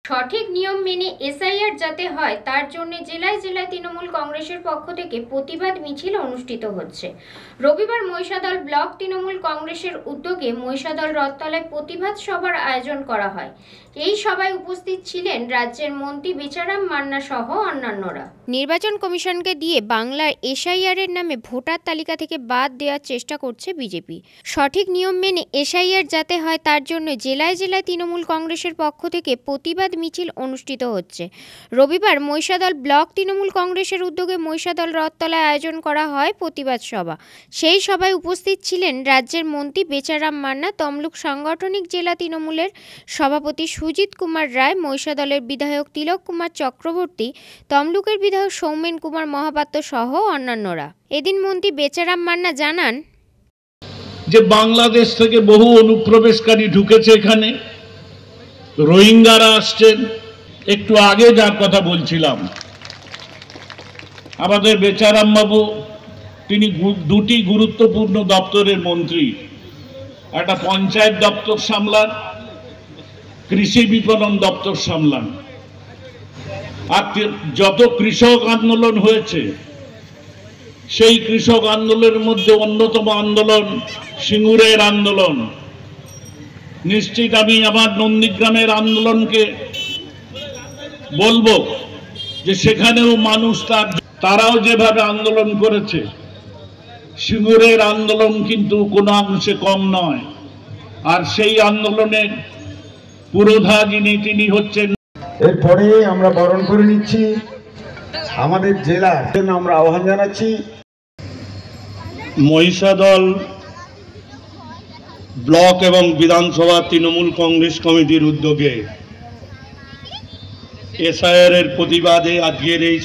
সঠিক নিয়ম মেনে এসআইআর যাতে হয় তার জন্য জেলায় জেলায় তৃণমূল কংগ্রেসের পক্ষ থেকে প্রতিবাদ মিছিল অনুষ্ঠিত হচ্ছে। রবিবার মহিষাদল ব্লক তৃণমূল কংগ্রেসের উদ্যোগে মহিষাদল রথতলায় প্রতিবাদ সভার আয়োজন করা হয়। এই সভায় উপস্থিত ছিলেন রাজ্যের মন্ত্রী বেচারাম মান্না সহ অন্যান্যরা। নির্বাচন কমিশনকে দিয়ে বাংলার এসআইআর এর নামে ভোটার তালিকা থেকে বাদ দেওয়ার চেষ্টা করছে বিজেপি। সঠিক নিয়ম মেনে এসআইআর যাতে হয় তার জন্য জেলায় জেলায় তৃণমূল কংগ্রেসের পক্ষ থেকে প্রতিবাদ মিছিল অনুষ্ঠিত হচ্ছে। রবিবার মহিষাদল ব্লক তৃণমূল কংগ্রেসের উদ্যোগে মহিষাদল রথতলায় আয়োজন করা হয় প্রতিবাদ সভা। সেই সভায় উপস্থিত ছিলেন রাজ্যের মন্ত্রী বেচারাম মান্না, তমলুক সাংগঠনিক জেলা তৃণমূলের সভাপতি সুজিত কুমার রায়, মহিষাদলের বিধায়ক তিলক কুমার চক্রবর্তী, তমলুকের বিধায়ক সৌমেন কুমার মহাপাত্র সহ অন্যান্যরা। এদিন মন্ত্রী বেচারাম মান্না জানান যে বাংলাদেশ থেকে বহু অনুপ্রবেশকারী ঢুকেছে, এখানে রোহিঙ্গারা আসছেন। একটু আগে যার কথা বলছিলাম, আমাদের বেচারাম বাবু তিনি দুটি গুরুত্বপূর্ণ দপ্তরের মন্ত্রী, একটা পঞ্চায়েত দপ্তর সামলান, কৃষি বিপণন দপ্তর সামলান। আর যত কৃষক আন্দোলন হয়েছে সেই কৃষক আন্দোলনের মধ্যে অন্যতম আন্দোলন সিঙ্গুরের আন্দোলন। নিশ্চিত আমি আমার নন্দীগ্রামের আন্দোলনকে বলবো যে সেখানেও মানুষ তারাও যেভাবে আন্দোলন করেছে, সিঙ্গুরের আন্দোলন কিন্তু কোনো অংশে কম নয়। আর সেই আন্দোলনের পুরোধা তিনি হচ্ছেন। এরপরে আমরা বরণ করে নিচ্ছি আমাদের জেলার জন্য আমরা আহ্বান জানাচ্ছি মহিষাদল ব্লক এবং বিধানসভা তৃণমূল কংগ্রেস কমিটির উদ্যোগে এসআইআর এর প্রতিবাদে আজকের এই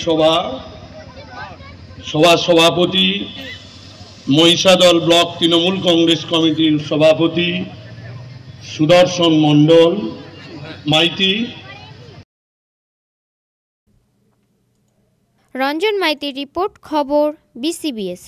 সভাপতি মহিষাদল ব্লক তৃণমূল কংগ্রেস কমিটির সভাপতি সুদর্শন মণ্ডল মাইতি, রঞ্জন মাইতির রিপোর্ট, খবর BCBS।